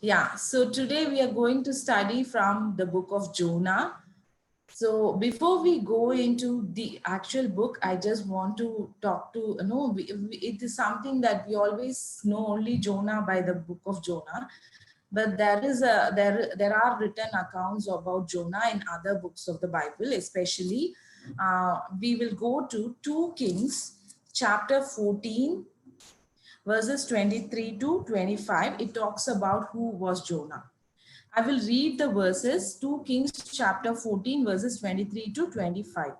Yeah, so today we are going to study from the book of Jonah. So before we go into the actual book, I just want to talk to, it is something that we always know only Jonah by the book of Jonah. But there are written accounts about Jonah in other books of the Bible, especially we will go to 2 Kings chapter 14 verses 23 to 25. It talks about who was Jonah. I will read the verses, 2 Kings chapter 14 verses 23 to 25.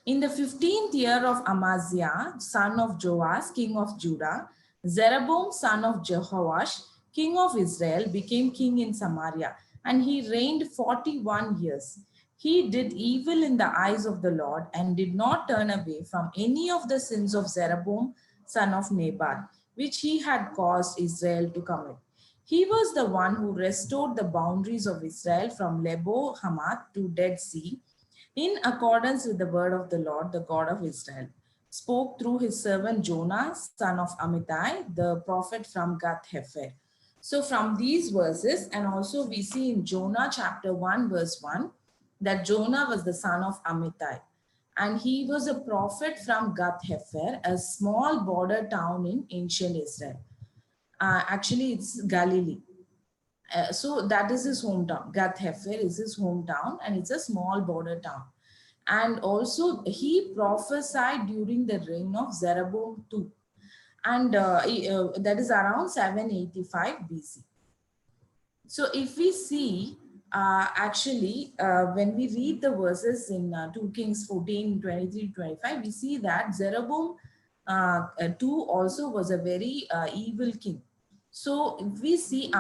In the 15th year of Amaziah, son of Joash, king of Judah, Jeroboam, son of Jehoash, king of Israel, became king in Samaria, and he reigned 41 years. He did evil in the eyes of the Lord and did not turn away from any of the sins of Jeroboam, son of Nebat, which he had caused Israel to commit. He was the one who restored the boundaries of Israel from Lebo Hamath to Dead Sea, in accordance with the word of the Lord, the God of Israel, spoke through his servant Jonah, son of Amittai, the prophet from Gath Hefer. So from these verses, and also we see in Jonah chapter 1 verse 1, that Jonah was the son of Amittai. And he was a prophet from Gath Hefer, a small border town in ancient Israel. Actually, it's Galilee. So that is his hometown. Gath Hefer is his hometown, and it's a small border town. And also he prophesied during the reign of Jeroboam too, and that is around 785 BC. So if we see, when we read the verses in 2 Kings 14, 23, 25, we see that Jeroboam too also was a very evil king. So if we see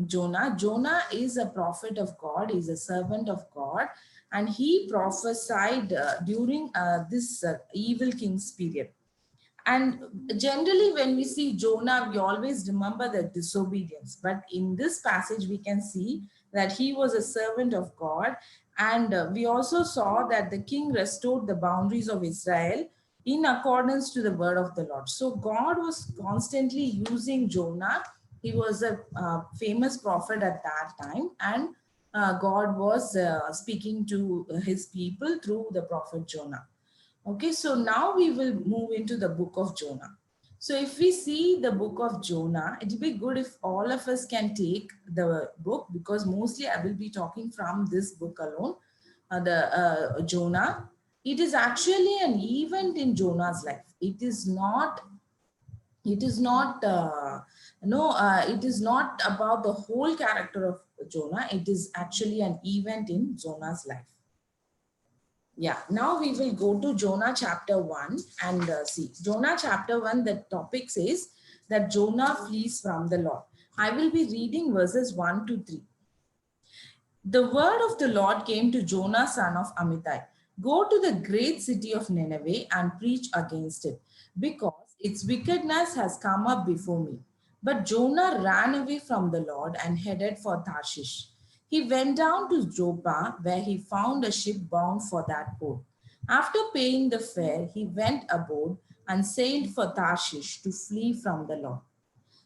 Jonah is a prophet of God, is a servant of God, and he prophesied during this evil king's period. And generally, when we see Jonah, we always remember the disobedience. But in this passage, we can see that he was a servant of God. And we also saw that the king restored the boundaries of Israel in accordance to the word of the Lord. So God was constantly using Jonah. He was a famous prophet at that time. And God was speaking to his people through the prophet Jonah. Okay, so now we will move into the book of Jonah. So if we see the book of Jonah, it will be good if all of us can take the book, because mostly I will be talking from this book alone, the Jonah. It is actually an event in Jonah's life. It is not about the whole character of Jonah. It is actually an event in Jonah's life. Yeah, now we will go to Jonah chapter 1 and see. Jonah chapter 1, the topic says that Jonah flees from the Lord. I will be reading verses 1 to 3. The word of the Lord came to Jonah, son of Amittai. Go to the great city of Nineveh and preach against it, because its wickedness has come up before me. But Jonah ran away from the Lord and headed for Tarshish. He went down to Joppa, where he found a ship bound for that port. After paying the fare, he went aboard and sailed for Tarshish to flee from the Lord.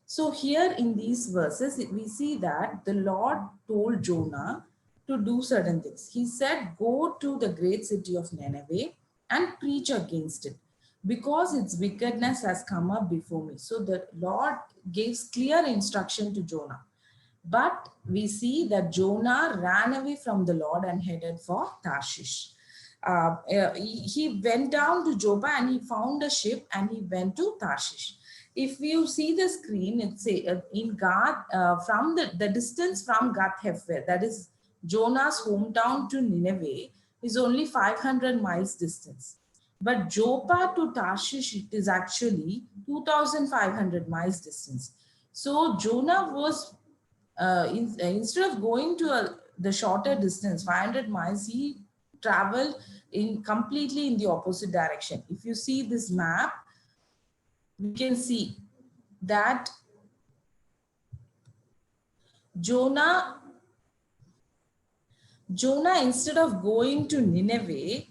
So here in these verses, we see that the Lord told Jonah to do certain things. He said, go to the great city of Nineveh and preach against it, because its wickedness has come up before me. So the Lord gives clear instruction to Jonah. But we see that Jonah ran away from the Lord and headed for Tarshish. He went down to Joppa and he found a ship and he went to Tarshish. If you see the screen, it's in Gath, from the distance from Gath Hefer, that is Jonah's hometown, to Nineveh, is only 500 miles distance. But Joppa to Tarshish, it is actually 2,500 miles distance. So Jonah was, instead of going to the shorter distance, 500 miles, he traveled in completely in the opposite direction. If you see this map, we can see that Jonah, instead of going to Nineveh,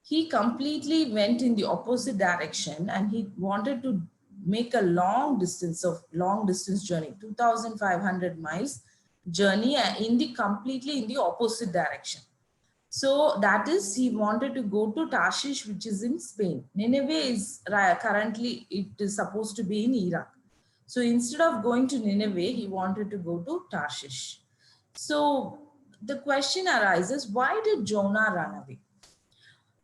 he completely went in the opposite direction, and he wanted to make a long distance journey, 2,500 miles journey in the completely in the opposite direction. So that is, he wanted to go to Tarshish, which is in Spain. Nineveh is currently, it is supposed to be in Iraq. So instead of going to Nineveh, he wanted to go to Tarshish. So the question arises, why did Jonah run away?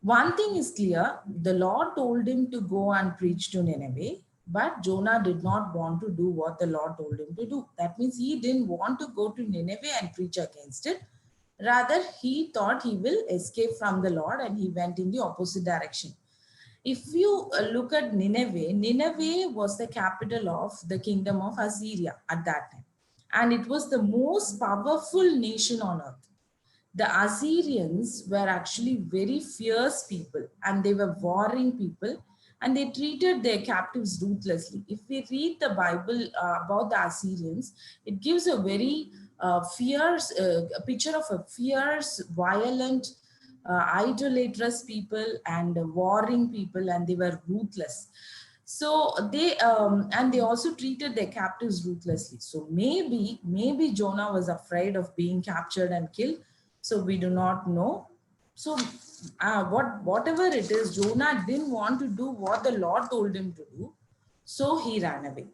One thing is clear, the Lord told him to go and preach to Nineveh, but Jonah did not want to do what the Lord told him to do. That means he didn't want to go to Nineveh and preach against it. Rather, he thought he will escape from the Lord, and he went in the opposite direction. If you look at Nineveh, Nineveh was the capital of the kingdom of Assyria at that time. And it was the most powerful nation on earth. The Assyrians were actually very fierce people, and they were warring people, and they treated their captives ruthlessly. If we read the Bible about the Assyrians, it gives a very fierce a picture of a fierce, violent, idolatrous people and warring people, and they were ruthless. So they also treated their captives ruthlessly. So maybe Jonah was afraid of being captured and killed. So we do not know. So whatever it is, Jonah didn't want to do what the Lord told him to do. So he ran away.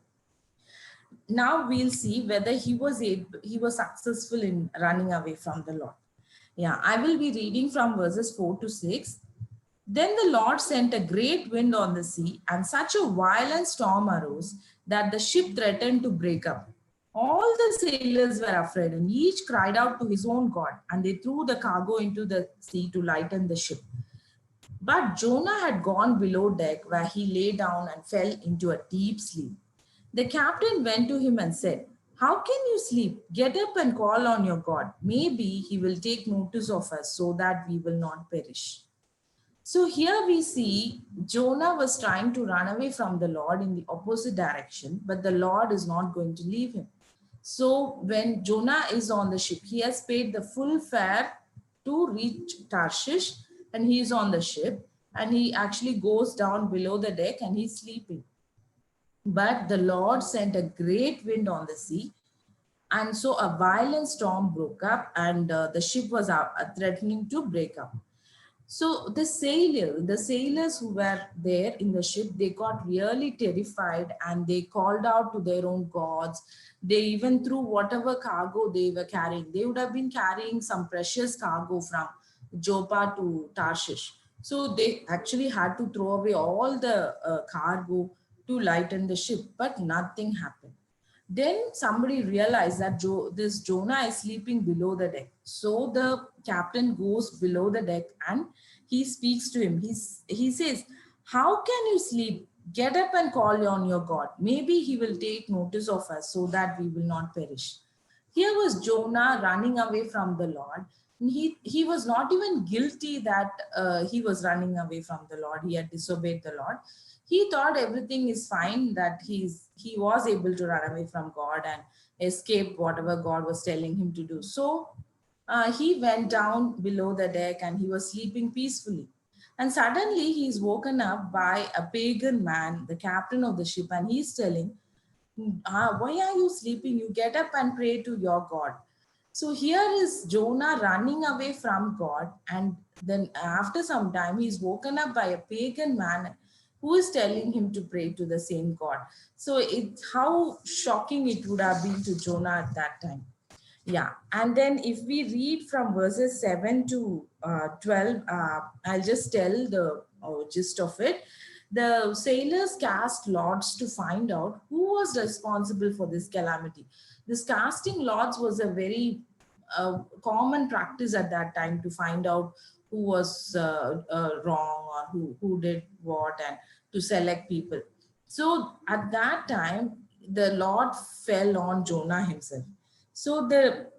Now we'll see whether he was successful in running away from the Lord. Yeah, I will be reading from verses 4 to 6. Then the Lord sent a great wind on the sea, and such a violent storm arose that the ship threatened to break up. All the sailors were afraid, and each cried out to his own God, and they threw the cargo into the sea to lighten the ship. But Jonah had gone below deck, where he lay down and fell into a deep sleep. The captain went to him and said, "How can you sleep? Get up and call on your God. Maybe he will take notice of us so that we will not perish." So here we see Jonah was trying to run away from the Lord in the opposite direction, but the Lord is not going to leave him. So when Jonah is on the ship, he has paid the full fare to reach Tarshish, and he is on the ship, and he actually goes down below the deck and he's sleeping. But the Lord sent a great wind on the sea, and so a violent storm broke up, and the ship was threatening to break up. So the sailors who were there in the ship, they got really terrified, and they called out to their own gods. They even threw whatever cargo they were carrying. They would have been carrying some precious cargo from Joppa to Tarshish. So they actually had to throw away all the cargo to lighten the ship, but nothing happened. Then somebody realized that this Jonah is sleeping below the deck. So the captain goes below the deck and he speaks to him. He says, "How can you sleep? Get up and call on your God. Maybe he will take notice of us so that we will not perish." Here was Jonah running away from the Lord. He was not even guilty that he was running away from the Lord. He had disobeyed the Lord. He thought everything is fine, that he was able to run away from God and escape whatever God was telling him to do. So he went down below the deck and he was sleeping peacefully. And suddenly he's woken up by a pagan man, the captain of the ship, and he's telling, "Why are you sleeping? You get up and pray to your God." So here is Jonah running away from God, and then after some time, he's woken up by a pagan man who is telling him to pray to the same God. So it's how shocking it would have been to Jonah at that time. Yeah, and then if we read from verses 7 to 12, I'll just tell the gist of it. The sailors cast lots to find out who was responsible for this calamity. This casting lots was a very common practice at that time to find out who was wrong or who did what, and to select people. So at that time, the Lord fell on Jonah himself. So the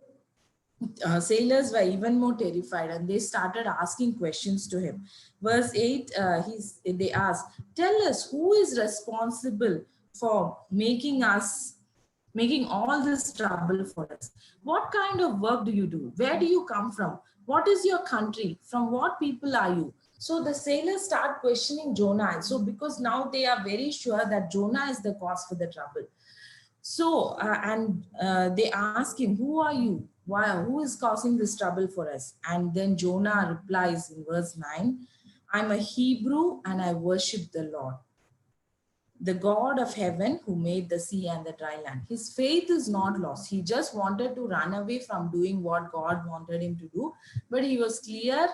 sailors were even more terrified, and they started asking questions to him. Verse 8, they asked, "Tell us, who is responsible for making all this trouble for us? What kind of work do you do? Where do you come from? What is your country? From what people are you? So the sailors start questioning Jonah. So because now they are very sure that Jonah is the cause for the trouble. So, they ask him, who are you? Why, who is causing this trouble for us? And then Jonah replies in verse 9, I'm a Hebrew and I worship the Lord, the God of heaven who made the sea and the dry land. His faith is not lost. He just wanted to run away from doing what God wanted him to do, but he was clear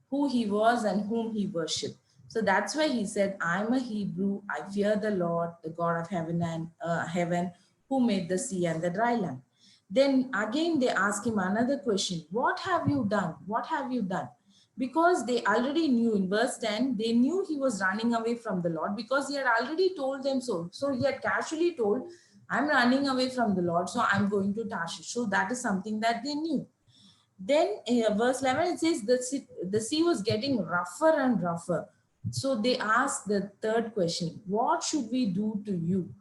who he was and whom he worshipped. So that's why he said, I'm a Hebrew. I fear the Lord, the God of heaven and heaven, who made the sea and the dry land. Then again, they ask him another question. What have you done? What have you done? Because they already knew in verse 10, they knew he was running away from the Lord because he had already told them so. So he had casually told, I'm running away from the Lord, so I'm going to Tarshish. So that is something that they knew. Then verse 11, it says the sea was getting rougher and rougher. So they asked the third question, what should we do to you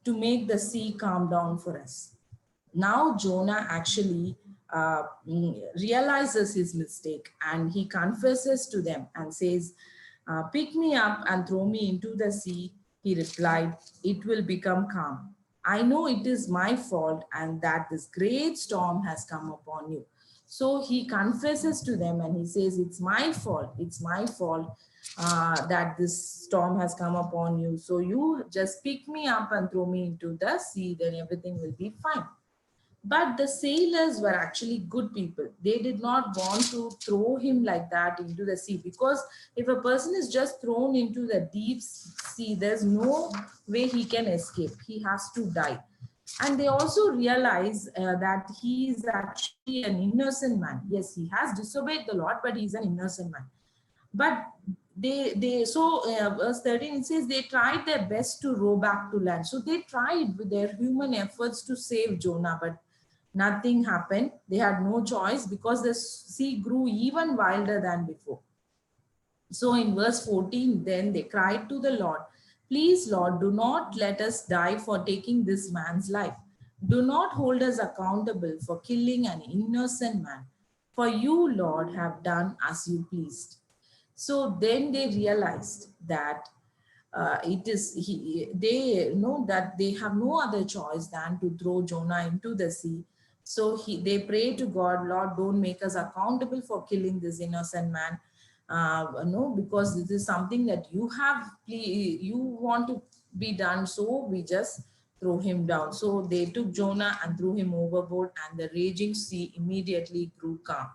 to make the sea calm down for us? Now Jonah actually realizes his mistake and he confesses to them and says, pick me up and throw me into the sea. He replied, it will become calm. I know it is my fault and that this great storm has come upon you. So he confesses to them and he says, it's my fault. It's my fault that this storm has come upon you. So you just pick me up and throw me into the sea, then everything will be fine. But the sailors were actually good people. They did not want to throw him like that into the sea, because if a person is just thrown into the deep sea, there's no way he can escape. He has to die. And they also realize that he is actually an innocent man. Yes, he has disobeyed the Lord, but he's an innocent man. But verse 13, it says they tried their best to row back to land. So they tried with their human efforts to save Jonah, but nothing happened. They had no choice because the sea grew even wilder than before. So in verse 14, then they cried to the Lord, please, Lord, do not let us die for taking this man's life. Do not hold us accountable for killing an innocent man. For you, Lord, have done as you pleased. So then they realized that they know that they have no other choice than to throw Jonah into the sea. So they pray to God, Lord, don't make us accountable for killing this innocent man. No, because this is something that you want to be done. So we just throw him down. So they took Jonah and threw him overboard, and the raging sea immediately grew calm.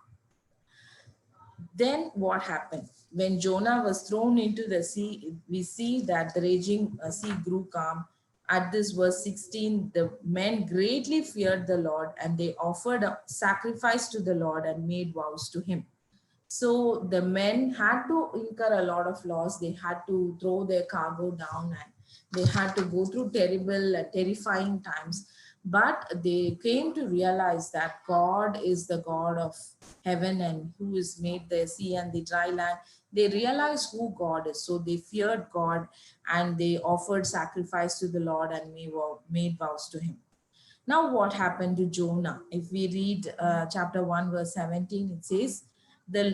Then what happened? When Jonah was thrown into the sea, we see that the raging sea grew calm. At this verse 16, the men greatly feared the Lord and they offered a sacrifice to the Lord and made vows to him. So the men had to incur a lot of loss. They had to throw their cargo down and they had to go through terrible, terrifying times. But they came to realize that God is the God of heaven and who has made the sea and the dry land. They realized who God is. So they feared God and they offered sacrifice to the Lord and made vows to him. Now, what happened to Jonah? If we read chapter 1, verse 17, it says,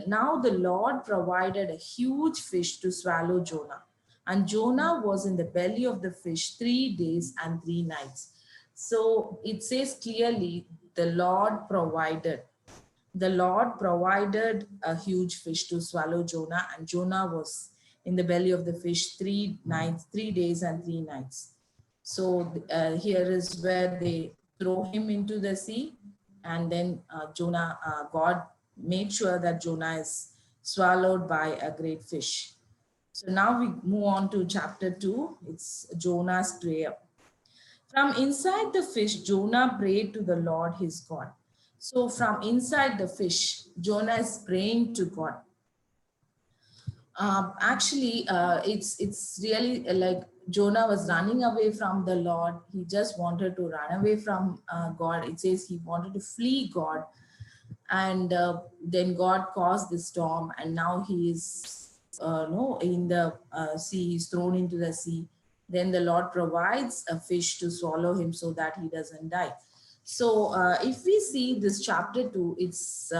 now the Lord provided a huge fish to swallow Jonah. And Jonah was in the belly of the fish 3 days and 3 nights. So it says clearly, the Lord provided. The Lord provided a huge fish to swallow Jonah, and Jonah was in the belly of the fish 3 nights, 3 days and 3 nights. So here is where they throw him into the sea, and then God made sure that Jonah is swallowed by a great fish. So now we move on to chapter 2. It's Jonah's prayer. From inside the fish, Jonah prayed to the Lord his God. So from inside the fish, Jonah is praying to God. It's really like Jonah was running away from the Lord. He just wanted to run away from God. It says he wanted to flee God, and then God caused the storm, and now he is no in the sea. He's thrown into the sea. Then the Lord provides a fish to swallow him so that he doesn't die. So if we see this chapter 2, it's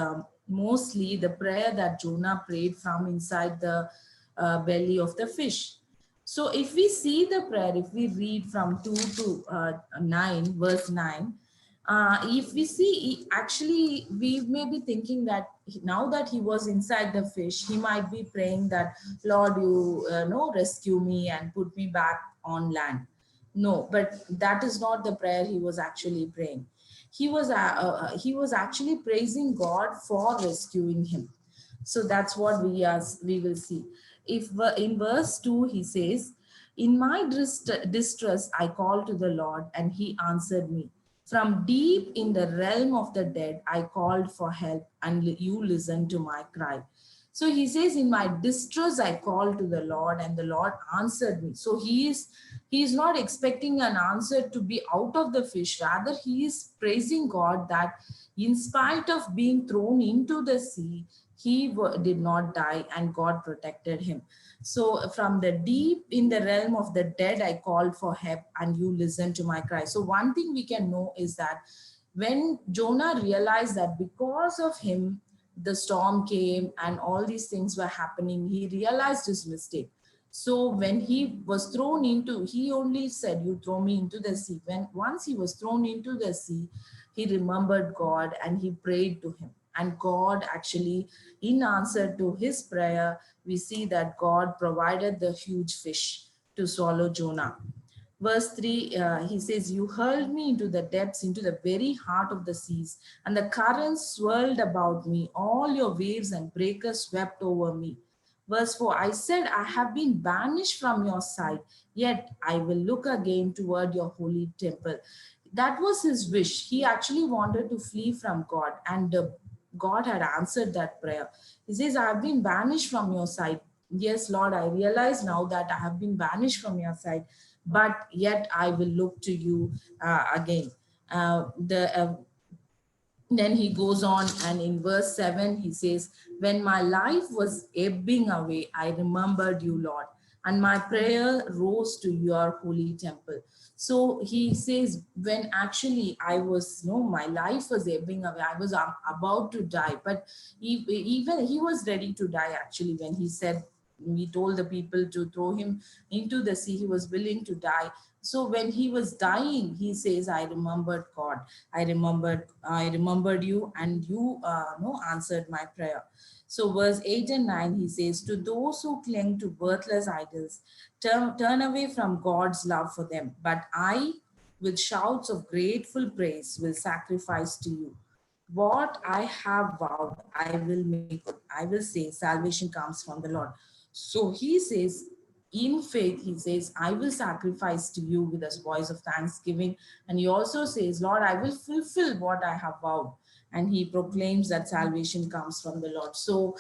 mostly the prayer that Jonah prayed from inside the belly of the fish. So if we see the prayer, if we read from 2 to 9, verse 9, if we see, actually, we may be thinking that now that he was inside the fish, he might be praying that, Lord, you know, rescue me and put me back on land. No, but that is not the prayer he was actually praying. He was actually praising God for rescuing him. So that's what we will see. If in verse 2 he says, in my distress I called to the Lord and he answered me. From deep in the realm of the dead I called for help and you listened to my cry. So he says, in my distress I called to the Lord and the Lord answered me. So he is not expecting an answer to be out of the fish. Rather, he is praising God that in spite of being thrown into the sea, he did not die and God protected him. So from the deep in the realm of the dead, I called for help and you listened to my cry. So one thing we can know is that when Jonah realized that because of him, the storm came and all these things were happening, he realized his mistake. So when he was thrown into, he only said, you throw me into the sea. When once he was thrown into the sea, he remembered God and he prayed to him. And God actually, in answer to his prayer, we see that God provided the huge fish to swallow Jonah. Verse 3, he says, you hurled me into the depths, into the very heart of the seas, and the currents swirled about me. All your waves and breakers swept over me. Verse 4, I said, I have been banished from your sight, yet I will look again toward your holy temple. That was his wish. He actually wanted to flee from God, and God had answered that prayer. He says, I have been banished from your sight. Yes, Lord, I realize now that I have been banished from your sight, but yet I will look to you again. Then he goes on, and in verse 7 he says, when my life was ebbing away, I remembered you, Lord, and my prayer rose to your holy temple. So he says, when actually I was, no, my life was ebbing away, I was about to die, but even he was ready to die actually. When he said, he told the people to throw him into the sea, he was willing to die. So when he was dying, he says, I remembered God. I remembered you, and you no answered my prayer. So verse 8 and 9, he says, to those who cling to worthless idols, turn away from God's love for them. But I, with shouts of grateful praise, will sacrifice to you. What I have vowed, I will make good. I will say, salvation comes from the Lord. So he says, in faith, he says, I will sacrifice to you with a voice of thanksgiving. And he also says, Lord, I will fulfill what I have vowed. And he proclaims that salvation comes from the Lord. So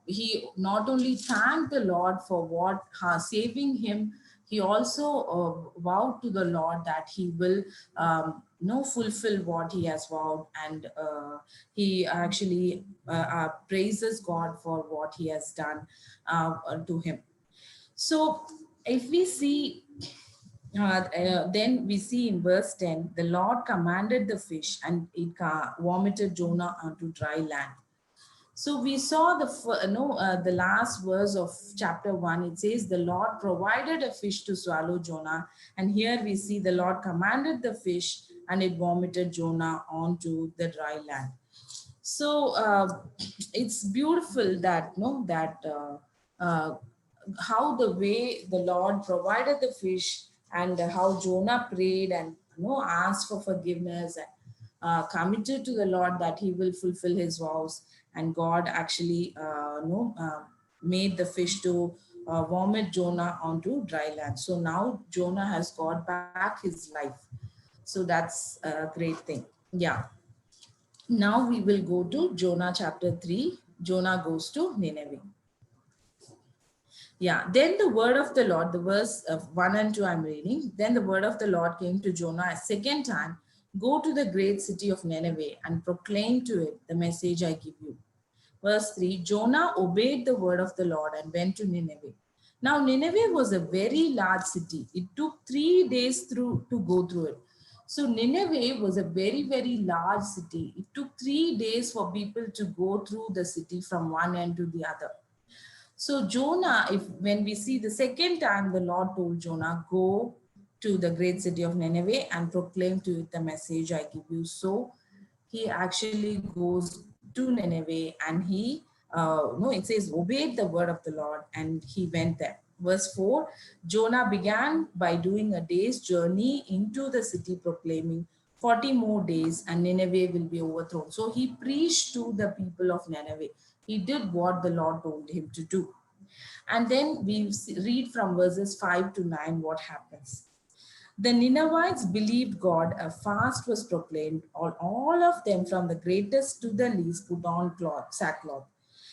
he not only thanked the Lord for what saving him, he also vowed to the Lord that he will fulfill what he has vowed. And he actually praises God for what he has done to him. So if we see, then we see in verse 10, the Lord commanded the fish and it vomited Jonah onto dry land. So we saw the last verse of chapter 1. It says the Lord provided a fish to swallow Jonah. And here we see the Lord commanded the fish and it vomited Jonah onto the dry land. So it's beautiful that, how the way the Lord provided the fish, and how Jonah prayed and asked for forgiveness, and committed to the Lord that he will fulfill his vows. And God actually made the fish to vomit Jonah onto dry land. So now Jonah has got back his life. So that's a great thing. Yeah. Now we will go to Jonah chapter 3. Jonah goes to Nineveh. Yeah, then the word of the Lord, the verse of 1 and 2 I'm reading. Then the word of the Lord came to Jonah a second time. Go to the great city of Nineveh and proclaim to it the message I give you. Verse 3, Jonah obeyed the word of the Lord and went to Nineveh. Now Nineveh was a very large city. It took 3 days to go through it. So Nineveh was a very, very large city. It took 3 days for people to go through the city from one end to the other. So Jonah, if when we see the second time the Lord told Jonah, go to the great city of Nineveh and proclaim to it the message I give you. So he actually goes to Nineveh and he, no, it says, obeyed the word of the Lord and he went there. Verse 4, Jonah began by doing a day's journey into the city proclaiming 40 more days and Nineveh will be overthrown. So he preached to the people of Nineveh. He did what the Lord told him to do. And then we read from verses 5 to 9 what happens. The Ninevites believed God. A fast was proclaimed. All of them, from the greatest to the least, put on sackcloth.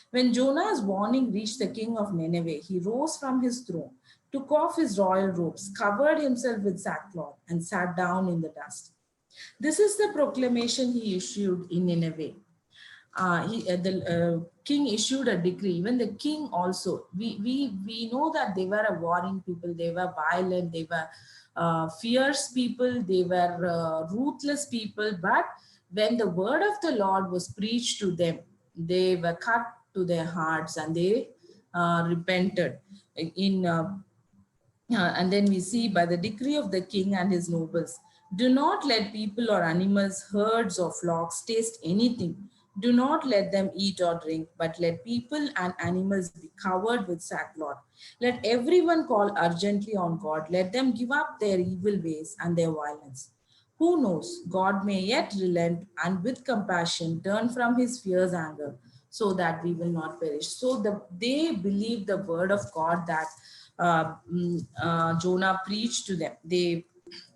When Jonah's warning reached the king of Nineveh, he rose from his throne, took off his royal robes, covered himself with sackcloth, and sat down in the dust. This is the proclamation he issued in Nineveh. The king issued a decree. Even the king also, we know that they were a warring people. They were violent. They were fierce people. They were ruthless people. But when the word of the Lord was preached to them, they were cut to their hearts and they repented. In and then we see by the decree of the king and his nobles, do not let people or animals, herds or flocks taste anything. Do not let them eat or drink, but let people and animals be covered with sackcloth. Let everyone call urgently on God. Let them give up their evil ways and their violence. Who knows? God may yet relent and with compassion turn from his fierce anger so that we will not perish. So they believed the word of God that Jonah preached to them. They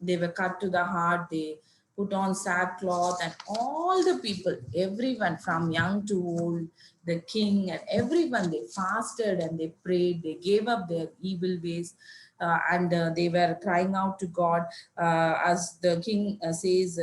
were cut to the heart. They put on sackcloth, and all the people, everyone from young to old, the king and everyone, they fasted and they prayed. They gave up their evil ways. And they were crying out to God, as the king says,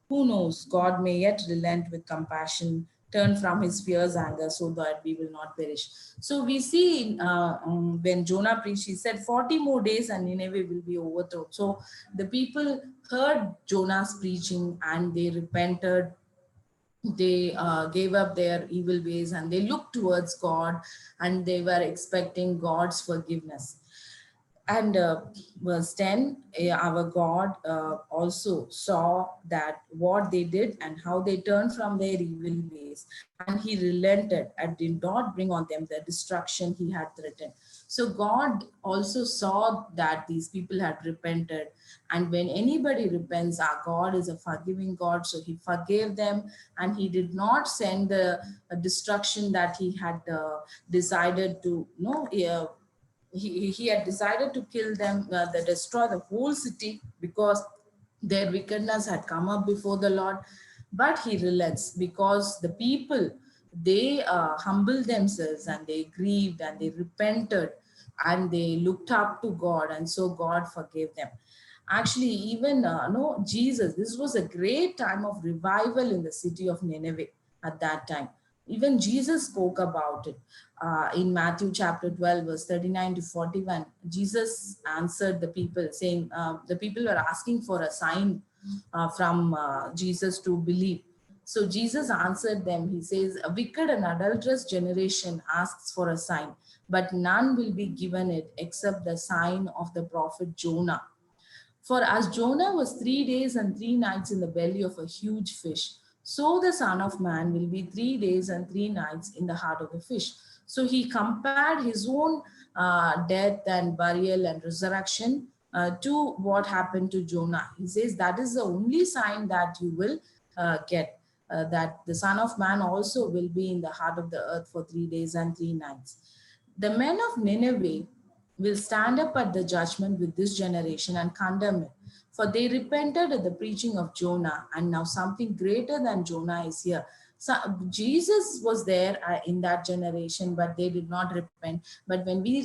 who knows, God may yet relent with compassion, turn from his fierce anger so that we will not perish. So we see when Jonah preached, he said 40 more days and Nineveh will be overthrown. So the people heard Jonah's preaching and they repented. They gave up their evil ways and they looked towards God and they were expecting God's forgiveness. And verse 10, our God also saw that what they did and how they turned from their evil ways, and he relented and did not bring on them the destruction he had threatened. So God also saw that these people had repented, and when anybody repents, our God is a forgiving God, so he forgave them and he did not send the destruction that he had decided to, he had decided to kill them, destroy the whole city because their wickedness had come up before the Lord. But he relents because the people, they humbled themselves and they grieved and they repented and they looked up to God, and so God forgave them. Actually, even no Jesus, this was a great time of revival in the city of Nineveh at that time. Even Jesus spoke about it in Matthew chapter 12, verse 39 to 41. Jesus answered the people, saying, the people were asking for a sign from Jesus to believe. So Jesus answered them. He says, a wicked and adulterous generation asks for a sign, but none will be given it except the sign of the prophet Jonah. For as Jonah was 3 days and 3 nights in the belly of a huge fish, so the Son of Man will be 3 days and 3 nights in the heart of the fish. So he compared his own death and burial and resurrection to what happened to Jonah. He says that is the only sign that you will get, that the Son of Man also will be in the heart of the earth for 3 days and 3 nights. The men of Nineveh will stand up at the judgment with this generation and condemn it. For they repented at the preaching of Jonah, and now something greater than Jonah is here. So Jesus was there in that generation, but they did not repent. But when we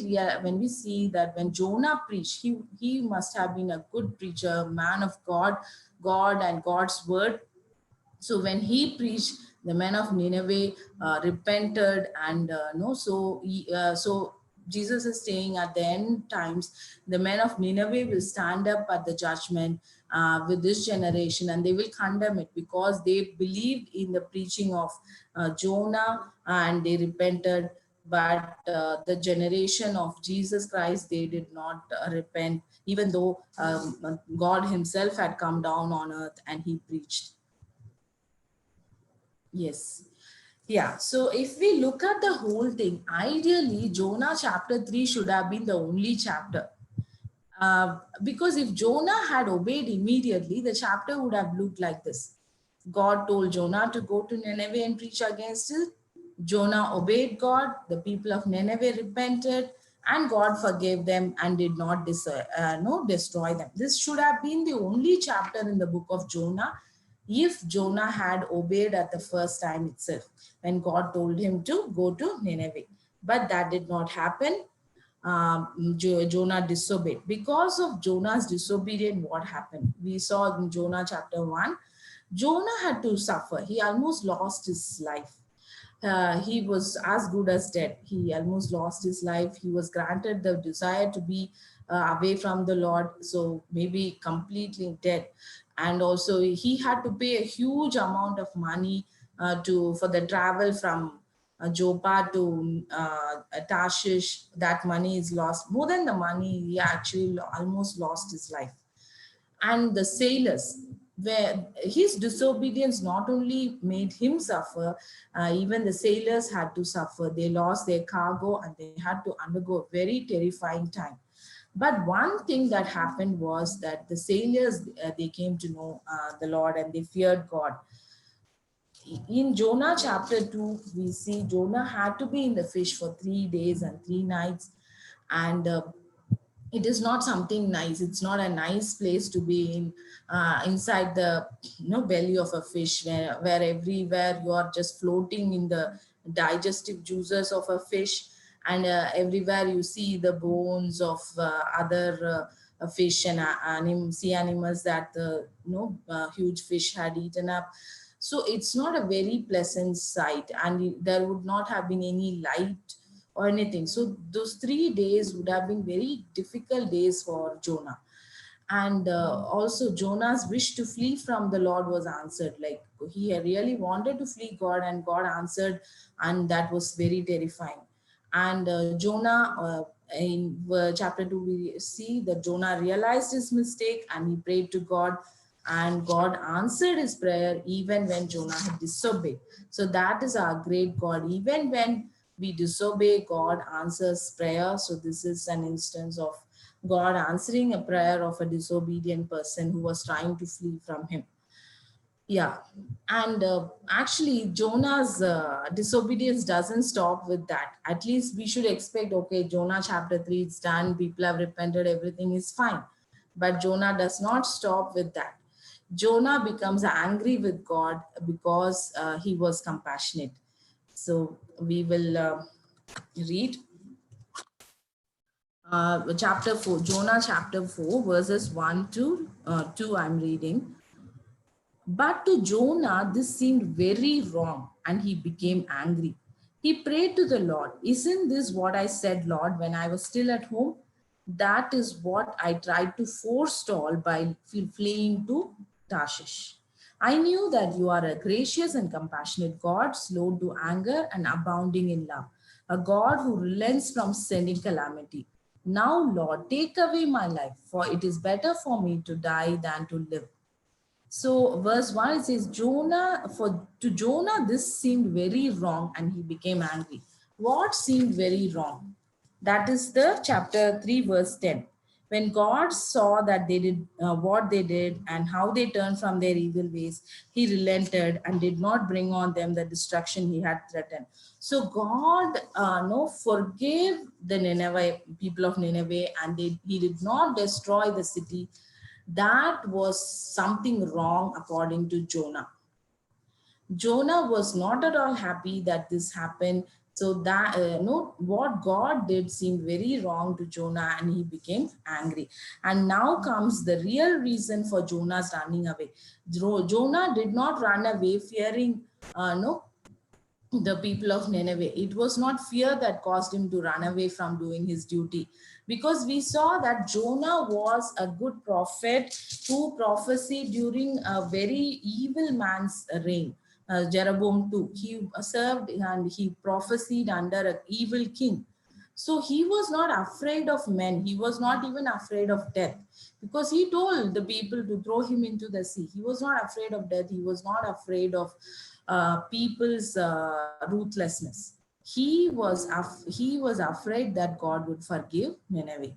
see that when Jonah preached, he must have been a good preacher, man of God and God's word. So when he preached, the men of Nineveh repented, and no, so Jesus is saying at the end times, the men of Nineveh will stand up at the judgment with this generation, and they will condemn it because they believed in the preaching of Jonah and they repented. But the generation of Jesus Christ, they did not repent, even though God himself had come down on earth and he preached. Yes. Yeah. So if we look at the whole thing, ideally, Jonah chapter 3 should have been the only chapter. Because if Jonah had obeyed immediately, the chapter would have looked like this. God told Jonah to go to Nineveh and preach against it. Jonah obeyed God. The people of Nineveh repented, and God forgave them and did not destroy them. This should have been the only chapter in the book of Jonah if Jonah had obeyed at the first time itself when God told him to go to Nineveh. But that did not happen. Jonah disobeyed. Because of Jonah's disobedience, what happened? We saw in Jonah chapter 1, Jonah had to suffer. He almost lost his life. He was as good as dead. He almost lost his life. He was granted the desire to be away from the Lord, so maybe completely dead. And also he had to pay a huge amount of money for the travel from Joppa to Tarshish. That money is lost. More than the money, he actually almost lost his life. And the sailors, where his disobedience not only made him suffer, even the sailors had to suffer. They lost their cargo and they had to undergo a very terrifying time. But one thing that happened was that the sailors, they came to know the Lord and they feared God. In Jonah chapter 2, we see Jonah had to be in the fish for 3 days and 3 nights. And it is not something nice. It's not a nice place to be in, inside the belly of a fish, where everywhere you are just floating in the digestive juices of a fish, and everywhere you see the bones of other fish and sea animals that the huge fish had eaten up. So it's not a very pleasant sight, and there would not have been any light or anything. So those 3 days would have been very difficult days for Jonah. And also Jonah's wish to flee from the Lord was answered. Like he really wanted to flee God, and God answered, and that was very terrifying. And Jonah, in chapter 2, we see that Jonah realized his mistake and he prayed to God, and God answered his prayer even when Jonah had disobeyed. So that is our great God. Even when we disobey, God answers prayer. So this is an instance of God answering a prayer of a disobedient person who was trying to flee from him. Yeah. And actually, Jonah's disobedience doesn't stop with that. At least we should expect, okay, Jonah chapter 3, it's done, people have repented, everything is fine. But Jonah does not stop with that. Jonah becomes angry with God because he was compassionate. So we will read chapter 4, Jonah chapter 4, verses 1 to 2, I'm reading. But to Jonah, this seemed very wrong, and he became angry. He prayed to the Lord, "Isn't this what I said, Lord, when I was still at home? That is what I tried to forestall by fleeing to Tarshish. I knew that you are a gracious and compassionate God, slow to anger and abounding in love, a God who relents from sending calamity. Now, Lord, take away my life, for it is better for me to die than to live." So verse 1, it says, to Jonah, this seemed very wrong and he became angry. What seemed very wrong? That is the chapter 3, verse 10. When God saw that they did what they did and how they turned from their evil ways, he relented and did not bring on them the destruction he had threatened. So God forgave the Nineveh, people of Nineveh, and he did not destroy the city. That was something wrong according to Jonah. Jonah was not at all happy that this happened. So that what God did seemed very wrong to Jonah, and he became angry. And now comes the real reason for Jonah's running away. Jonah did not run away fearing the people of Nineveh. It was not fear that caused him to run away from doing his duty, because we saw that Jonah was a good prophet who prophesied during a very evil man's reign. Jeroboam too. He served and he prophesied under an evil king. So he was not afraid of men. He was not even afraid of death, because he told the people to throw him into the sea. He was not afraid of death. He was not afraid of people's ruthlessness. He was afraid that God would forgive Nineveh.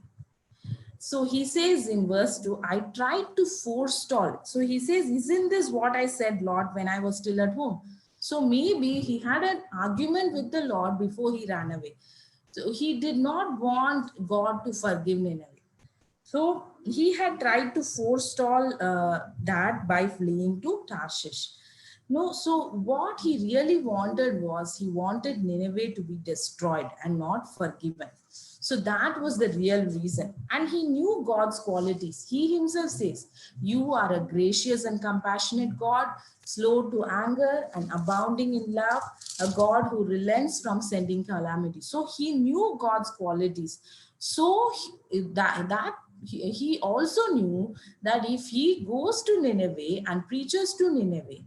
So he says in verse 2, I tried to forestall. So he says, isn't this what I said, Lord, when I was still at home? So maybe he had an argument with the Lord before he ran away. So he did not want God to forgive Nineveh. So he had tried to forestall that by fleeing to Tarshish. No, so what he really wanted was he wanted Nineveh to be destroyed and not forgiven. So that was the real reason. And he knew God's qualities. He himself says, you are a gracious and compassionate God, slow to anger and abounding in love, a God who relents from sending calamity. So he knew God's qualities. So he also knew that if he goes to Nineveh and preaches to Nineveh,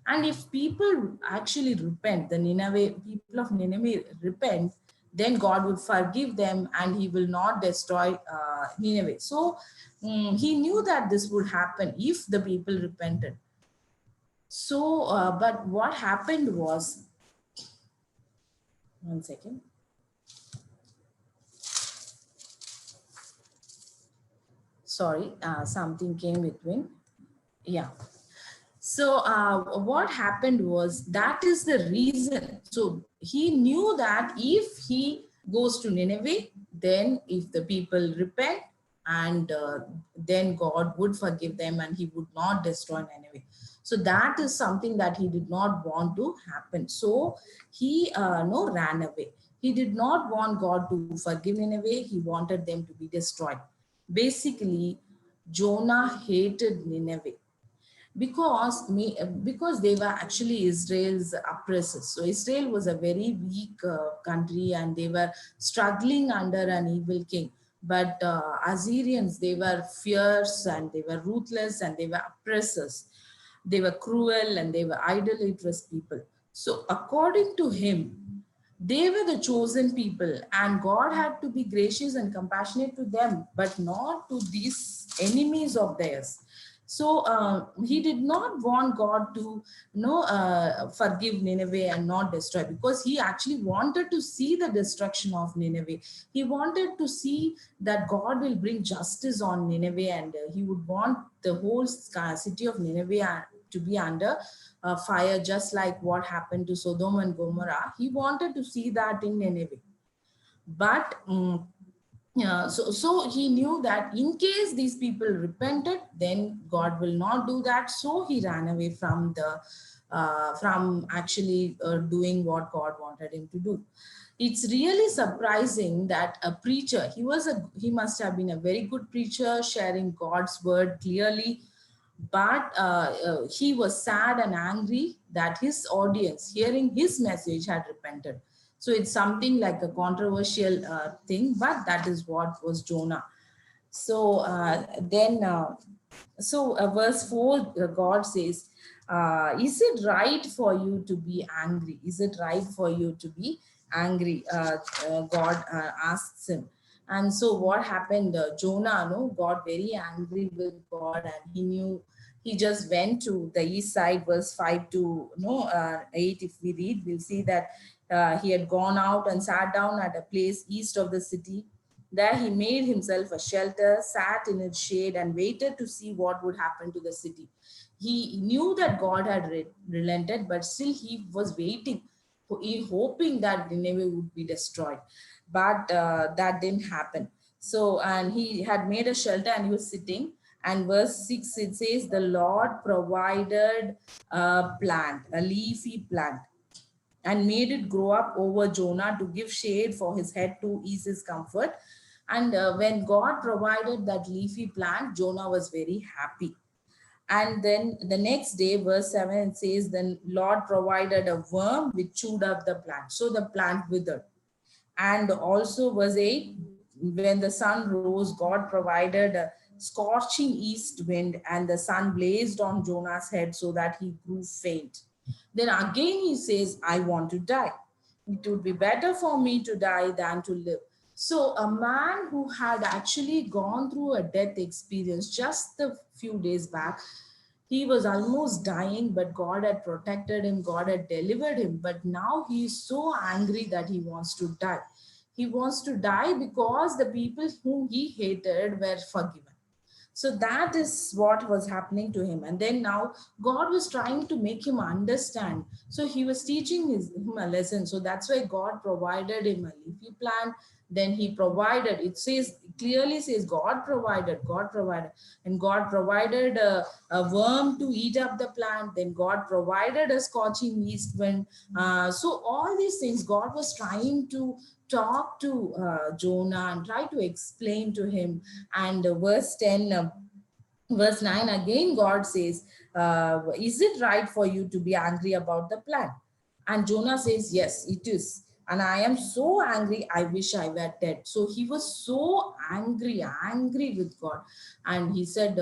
and if people actually repent, the Nineveh people of Nineveh repent, then God would forgive them and he will not destroy Nineveh. So he knew that this would happen if the people repented. So, but what happened was, one second. Sorry, something came between. Yeah. So what happened was, that is the reason. So he knew that if he goes to Nineveh, then if the people repent, and then God would forgive them and he would not destroy Nineveh. So that is something that he did not want to happen. So he no ran away. He did not want God to forgive Nineveh. He wanted them to be destroyed. Basically, Jonah hated Nineveh because they were actually Israel's oppressors. So Israel was a very weak country and they were struggling under an evil king. But Assyrians, they were fierce and they were ruthless and they were oppressors. They were cruel and they were idolatrous people. So according to him, they were the chosen people, and God had to be gracious and compassionate to them, but not to these enemies of theirs. So he did not want God to forgive Nineveh and not destroy, because he actually wanted to see the destruction of Nineveh. He wanted to see that God will bring justice on Nineveh, and he would want the whole city of Nineveh to be under fire, just like what happened to Sodom and Gomorrah. He wanted to see that in Nineveh. But yeah, so he knew that in case these people repented, then God will not do that. So he ran away from actually doing what God wanted him to do. It's really surprising that a preacher, he must have been a very good preacher, sharing God's word clearly, but he was sad and angry that his audience, hearing his message, had repented. So it's something like a controversial thing, but that is what was Jonah. So verse 4, God says, is it right for you to be angry? Is it right for you to be angry? God asks him. And so what happened? Jonah got very angry with God, and he just went to the east side. Verse 5 to 8, if we read, we'll see that he had gone out and sat down at a place east of the city. There he made himself a shelter, sat in its shade, and waited to see what would happen to the city. He knew that God had relented, but still he was waiting, hoping that Nineveh would be destroyed. But that didn't happen. So, and he had made a shelter and he was sitting. And verse 6, it says, the Lord provided a plant, a leafy plant, and made it grow up over Jonah to give shade for his head to ease his comfort. And when God provided that leafy plant, Jonah was very happy. And then the next day, verse 7, it says, then Lord provided a worm which chewed up the plant. So the plant withered. And also verse 8, when the sun rose, God provided a scorching east wind, and the sun blazed on Jonah's head so that he grew faint. Then again he says, I want to die. It would be better for me to die than to live. So a man who had actually gone through a death experience just a few days back, he was almost dying, but God had protected him, God had delivered him. But now he is so angry that he wants to die. He wants to die because the people whom he hated were forgiven. So that is what was happening to him. And then now God was trying to make him understand. So he was teaching him a lesson. So that's why God provided him a leafy plant. Then he provided, it says, clearly says, God provided. And God provided a worm to eat up the plant. Then God provided a scorching east wind. So all these things, God was trying to talk to Jonah and try to explain to him. And verse 10, verse 9, again God says, is it right for you to be angry about the plant? And Jonah says, yes, it is. And I am so angry, I wish I were dead. So he was so angry with God. And he said,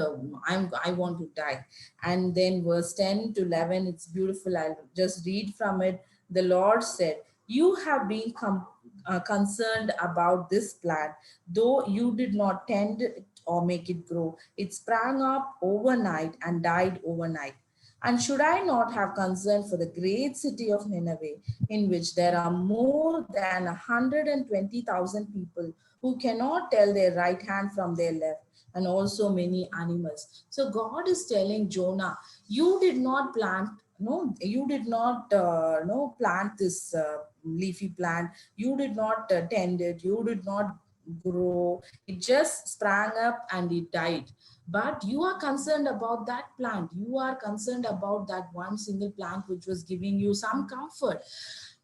I want to die. And then verse 10 to 11, it's beautiful. I'll just read from it. The Lord said, you have been concerned about this plant, though you did not tend it or make it grow. It sprang up overnight and died overnight. And should I not have concern for the great city of Nineveh, in which there are more than 120,000 people who cannot tell their right hand from their left, and also many animals? So God is telling Jonah, you did not plant, no, you did not no plant this leafy plant. You did not tend it. You did not grow. It just sprang up and it died. But you are concerned about that plant. You are concerned about that one single plant which was giving you some comfort.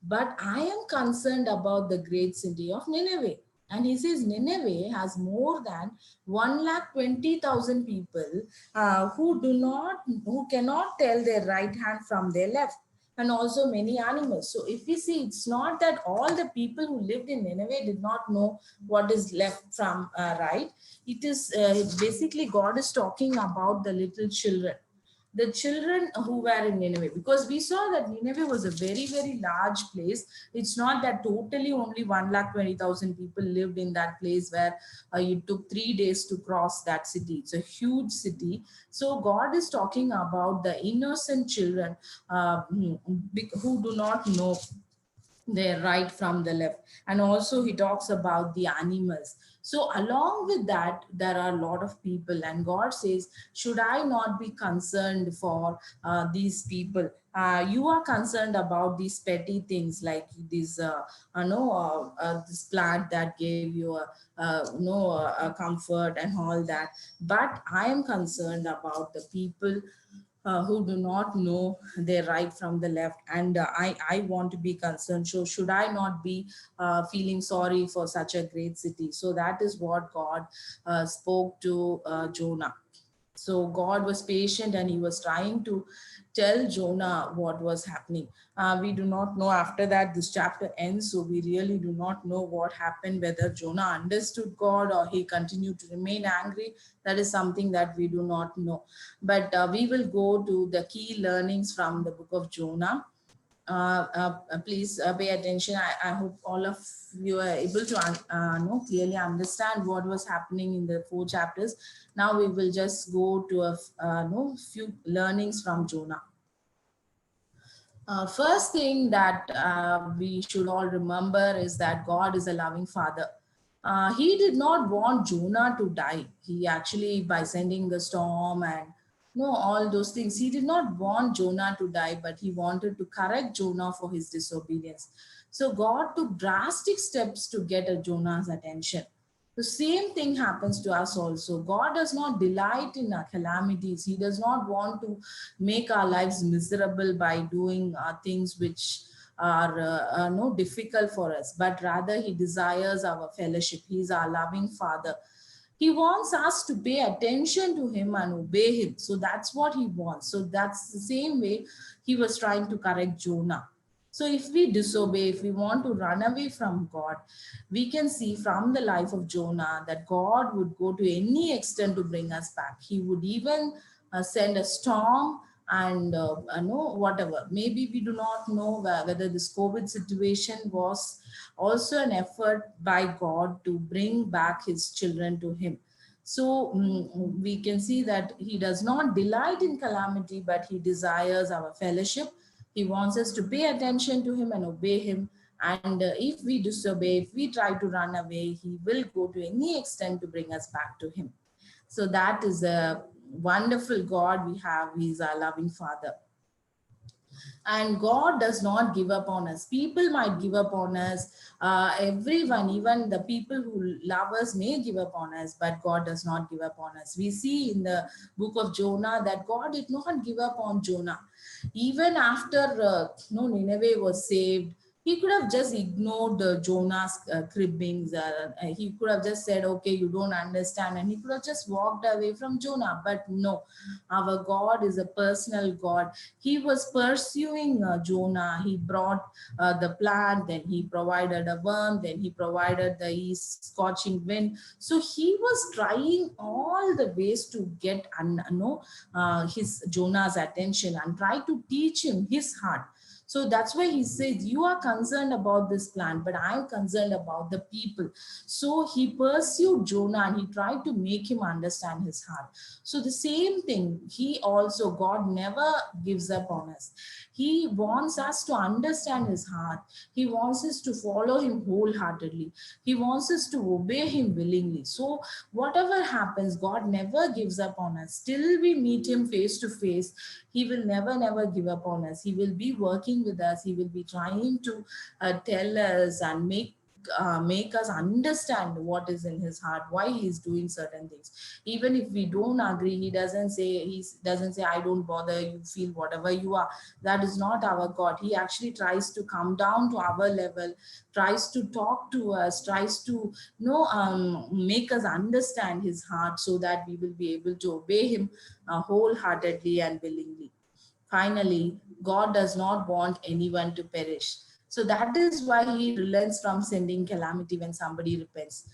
But I am concerned about the great city of Nineveh. And he says Nineveh has more than 120,000 people who cannot tell their right hand from their left, and also many animals. So if we see, it's not that all the people who lived in Nineveh did not know what is left from right. It is basically God is talking about the little children, the children who were in Nineveh, because we saw that Nineveh was a very, very large place. It's not that totally only 120,000 people lived in that place where it took 3 days to cross that city. It's a huge city. So God is talking about the innocent children who do not know their right from the left. And also he talks about the animals. So along with that, there are a lot of people, and God says, should I not be concerned for these people? You are concerned about these petty things like this this plant that gave you a comfort and all that. But I am concerned about the people who do not know their right from the left. And I want to be concerned. So should I not be feeling sorry for such a great city? So that is what God spoke to Jonah. So God was patient and he was trying to tell Jonah what was happening. We do not know after that this chapter ends. So we really do not know what happened, whether Jonah understood God or he continued to remain angry. That is something that we do not know. But we will go to the key learnings from the book of Jonah. Please pay attention. I hope all of you are able to know clearly understand what was happening in the 4 chapters. Now we will just go to a few learnings from Jonah. First thing that we should all remember is that God is a loving father. He did not want Jonah to die. He actually, by sending the storm and all those things, he did not want Jonah to die, but he wanted to correct Jonah for his disobedience. So God took drastic steps to get Jonah's attention. The same thing happens to us also. God does not delight in our calamities. He does not want to make our lives miserable by doing things which are no difficult for us, but rather he desires our fellowship. He is our loving father. He wants us to pay attention to him and obey him. So that's what he wants. So that's the same way he was trying to correct Jonah. So if we disobey, if we want to run away from God, we can see from the life of Jonah that God would go to any extent to bring us back. He would even send a storm and no whatever. Maybe we do not know whether this COVID situation was also an effort by God to bring back his children to him. So we can see that he does not delight in calamity, but he desires our fellowship. He wants us to pay attention to him and obey him. And if we disobey, if we try to run away, he will go to any extent to bring us back to him. So that is a wonderful God we have. He's our loving Father. And God does not give up on us. People might give up on us. Everyone, even the people who love us, may give up on us, but God does not give up on us. We see in the book of Jonah that God did not give up on Jonah. Even after Nineveh was saved, he could have just ignored Jonah's cribbings. He could have just said, okay, you don't understand. And he could have just walked away from Jonah. But no, our God is a personal God. He was pursuing Jonah. He brought the plant, then he provided a worm, then he provided the east scorching wind. So he was trying all the ways to get his Jonah's attention and try to teach him his heart. So that's why he says, you are concerned about this plant, but I'm concerned about the people. So he pursued Jonah and he tried to make him understand his heart. So the same thing, God never gives up on us. He wants us to understand his heart. He wants us to follow him wholeheartedly. He wants us to obey him willingly. So whatever happens, God never gives up on us. Till we meet him face to face, he will never give up on us. He will be working with us. He will be trying to tell us and make us understand what is in his heart, why he's doing certain things. Even if we don't agree, he doesn't say I don't bother, you feel whatever you are. That is not our God. He actually tries to come down to our level, tries to talk to us, tries to make us understand his heart, so that we will be able to obey him wholeheartedly and willingly. Finally, God does not want anyone to perish. So that is why he relents from sending calamity when somebody repents.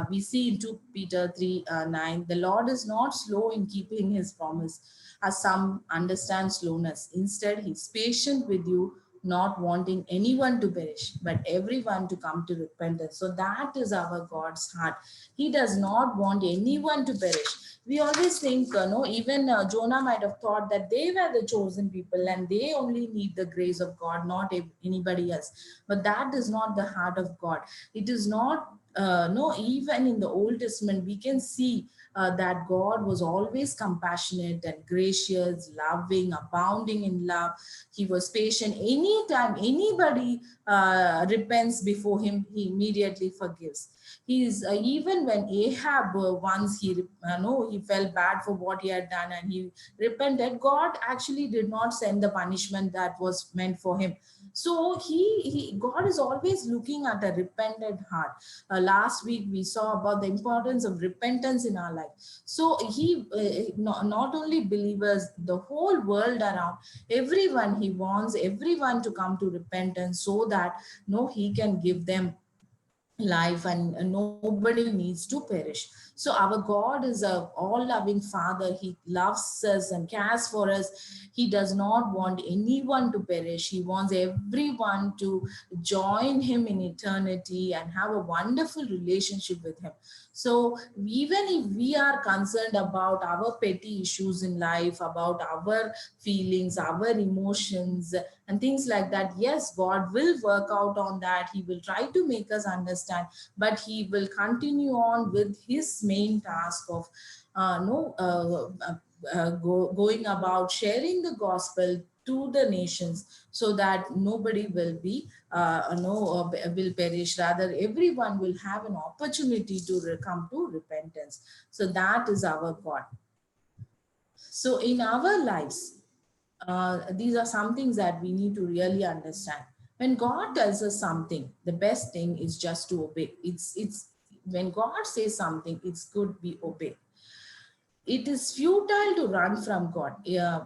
We see in 2 Peter 3 9, the Lord is not slow in keeping his promise, as some understand slowness. Instead, he's patient with you, not wanting anyone to perish, but everyone to come to repentance. So that is our God's heart. He does not want anyone to perish. We always think, even Jonah might have thought that they were the chosen people and they only need the grace of God, not anybody else. But that is not the heart of God. It is not, no, even in the Old Testament, we can see that God was always compassionate and gracious, loving, abounding in love. He was patient. Anytime anybody repents before him, he immediately forgives. He's even when Ahab once he felt bad for what he had done and he repented, God actually did not send the punishment that was meant for him. So God is always looking at a repentant heart. Last week we saw about the importance of repentance in our life. So not only believers, the whole world around, everyone, he wants everyone to come to repentance, so that he can give them life, and nobody needs to perish. So our God is a all loving Father. He loves us and cares for us. He does not want anyone to perish. He wants everyone to join him in eternity and have a wonderful relationship with him. So even if we are concerned about our petty issues in life, about our feelings, our emotions, and things like that, yes, God will work out on that. He will try to make us understand, but he will continue on with his main task of going about sharing the gospel to the nations, so that nobody will be will perish. Rather, everyone will have an opportunity to come to repentance. So that is our God. So in our lives, these are some things that we need to really understand. When God tells us something, the best thing is just to obey. It's when God says something, it's good we obey. It is futile to run from God.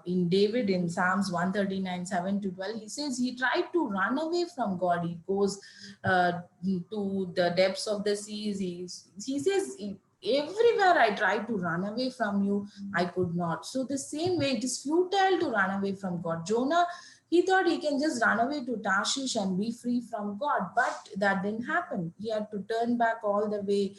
In David, in Psalms 139, 7 to 12, he says he tried to run away from God. He goes to the depths of the seas. He says, everywhere I tried to run away from you, I could not. So the same way, it is futile to run away from God. Jonah, he thought he can just run away to Tarshish and be free from God, but that didn't happen. He had to turn back all the way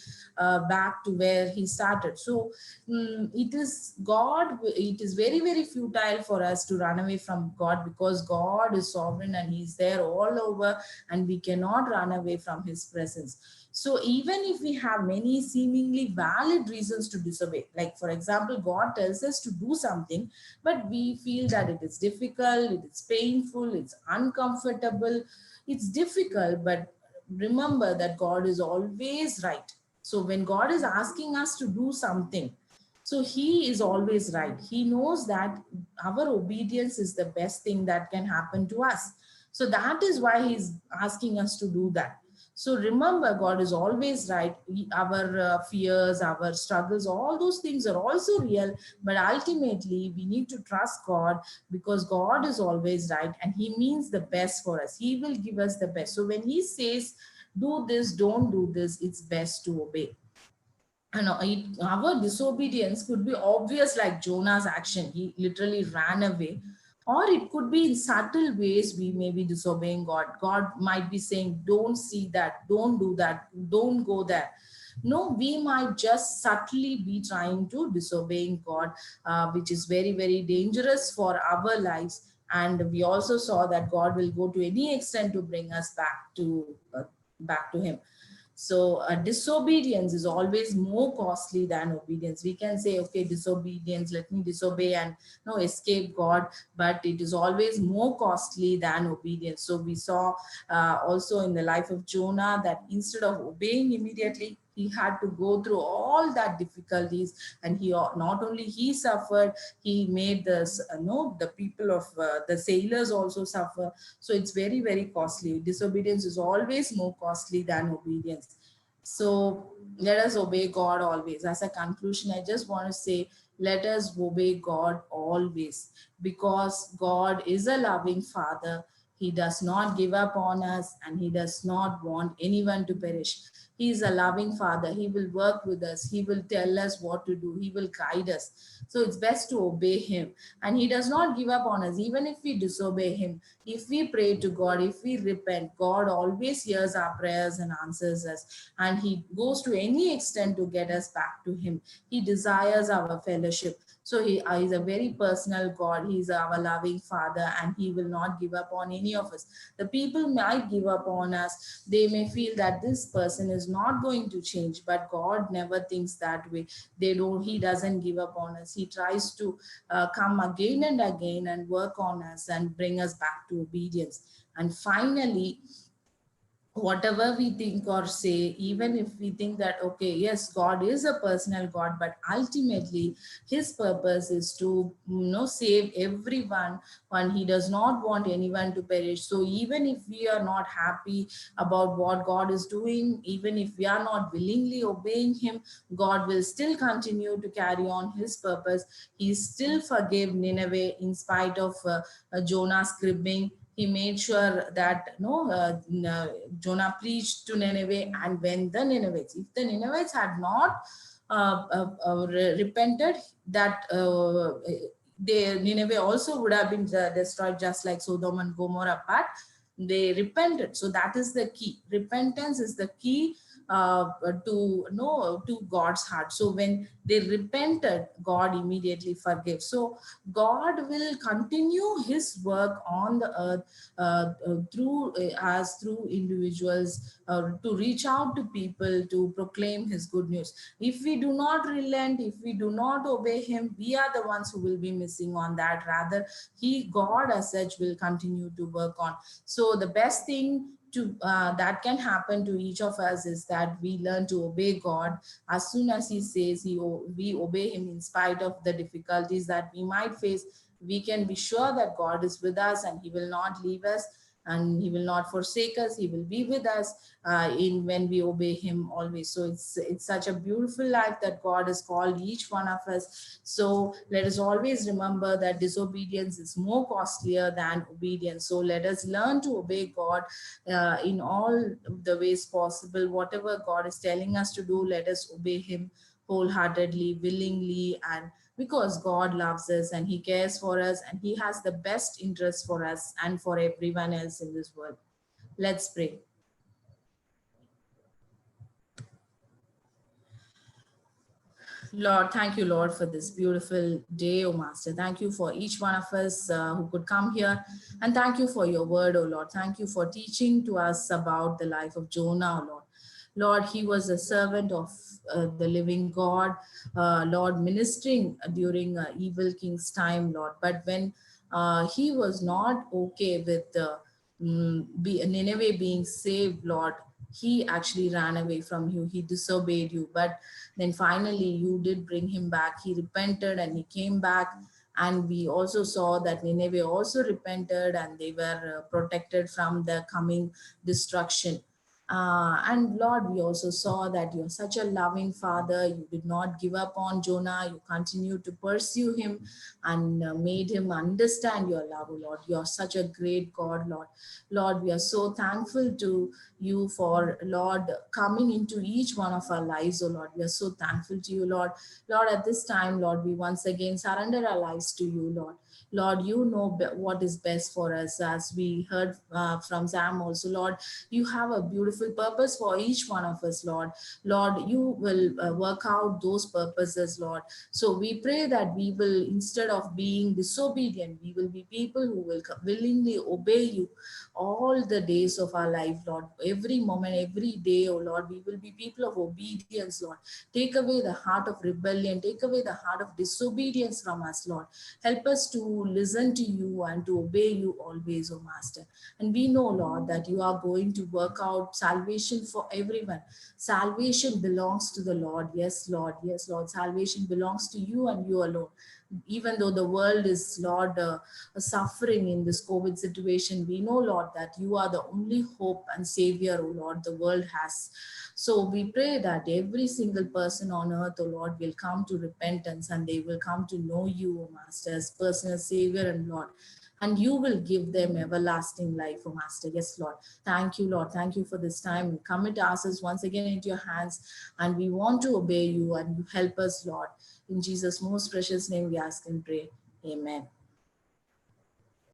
back to where he started. So it is God, it is very, very futile for us to run away from God, because God is sovereign and He's there all over, and we cannot run away from His presence. So even if we have many seemingly valid reasons to disobey, like for example, God tells us to do something, but we feel that it is difficult, it is painful, it's uncomfortable, it's difficult, but remember that God is always right. So when God is asking us to do something, so He is always right. He knows that our obedience is the best thing that can happen to us. So that is why He's asking us to do that. So remember, God is always right. Our fears, our struggles, all those things are also real. But ultimately, we need to trust God, because God is always right and He means the best for us. He will give us the best. So when He says, do this, don't do this, it's best to obey. And our disobedience could be obvious, like Jonah's action. He literally ran away. Or it could be in subtle ways we may be disobeying God. God might be saying, don't see that, don't do that, don't go there. No, we might just subtly be trying to disobeying God, which is very, very dangerous for our lives. And we also saw that God will go to any extent to bring us back to Him. So disobedience is always more costly than obedience. We can say, okay, disobedience, let me disobey and no escape God, but it is always more costly than obedience. So we saw also in the life of Jonah that instead of obeying immediately, he had to go through all that difficulties, and he not only he suffered, he made the people of the sailors also suffer. So it's very, very costly. Disobedience is always more costly than obedience. So let us obey God always. As a conclusion, I just want to say, let us obey God always, because God is a loving Father. He does not give up on us, and He does not want anyone to perish. He is a loving Father. He will work with us. He will tell us what to do. He will guide us. So it's best to obey Him. And He does not give up on us. Even if we disobey Him, if we pray to God, if we repent, God always hears our prayers and answers us. And He goes to any extent to get us back to Him. He desires our fellowship. So He is a very personal God. He's our loving Father, and He will not give up on any of us. The people might give up on us. They may feel that this person is not going to change, but God never thinks that way. He doesn't give up on us. He tries to come again and again and work on us and bring us back to obedience. And finally, whatever we think or say, even if we think that, okay, yes, God is a personal God, but ultimately His purpose is to save everyone, and He does not want anyone to perish. So even if we are not happy about what God is doing, even if we are not willingly obeying Him, God will still continue to carry on His purpose. He still forgave Nineveh in spite of Jonah's cribbing. He made sure that Jonah preached to Nineveh, and when the Ninevites, if the Ninevites had not repented, that Nineveh also would have been destroyed, just like Sodom and Gomorrah, but they repented. So that is the key. Repentance is the key to God's heart. So when they repented, God immediately forgave. So God will continue His work on the earth through individuals, to reach out to people, to proclaim His good news. If we do not relent, if we do not obey Him, we are the ones who will be missing on that. Rather, God as such will continue to work on. So the best thing that can happen to each of us is that we learn to obey God. As soon as He says, we obey Him in spite of the difficulties that we might face. We can be sure that God is with us and He will not leave us. and he will not forsake us. He will be with us in when we obey him always. So it's such a beautiful life that God has called each one of us. So let us always remember that disobedience is more costlier than obedience. So let us learn to obey God in all the ways possible. Whatever God is telling us to do, let us obey him wholeheartedly, willingly, and because God loves us and he cares for us and he has the best interest for us and for everyone else in this world. Let's pray. Lord, thank you, Lord, for this beautiful day, oh Master. Thank you for each one of us who could come here. And thank you for your word, oh Lord. Thank you for teaching to us about the life of Jonah, oh Lord. Lord, he was a servant of the living God, Lord, ministering during evil king's time, Lord. But when he was not okay with Nineveh being saved, Lord, he actually ran away from you. He disobeyed you. But then finally, you did bring him back. He repented and he came back. And we also saw that Nineveh also repented and they were protected from the coming destruction. And Lord, we also saw that you're such a loving Father. You did not give up on Jonah. You continued to pursue him and made him understand your love, oh Lord. You're such a great God, Lord. Lord, we are so thankful to you for, Lord, coming into each one of our lives, oh Lord. We are so thankful to you, Lord. Lord, at this time, Lord, we once again surrender our lives to you, Lord. Lord, you know what is best for us, as we heard from Sam also, Lord. You have a beautiful purpose for each one of us, Lord. Lord, you will work out those purposes, Lord. So we pray that we will, instead of being disobedient, we will be people who will willingly obey you all the days of our life, Lord. Every moment, every day, oh Lord, we will be people of obedience, Lord. Take away the heart of rebellion, take away the heart of disobedience from us, Lord. Help us to listen to you and to obey you always, oh Master. And we know, Lord, that you are going to work out salvation for everyone. Salvation belongs to the Lord. Yes, Lord. Yes, Lord. Salvation belongs to you and you alone. Even though the world is, Lord, suffering in this COVID situation, we know, Lord, that you are the only hope and savior, oh Lord, the world has. So we pray that every single person on earth, oh Lord, will come to repentance and they will come to know you, oh Master, as personal savior and Lord. And you will give them everlasting life, oh Master. Yes, Lord. Thank you, Lord. Thank you for this time. We commit ourselves once again into your hands and we want to obey you and you help us, Lord. In Jesus' most precious name we ask and pray. Amen.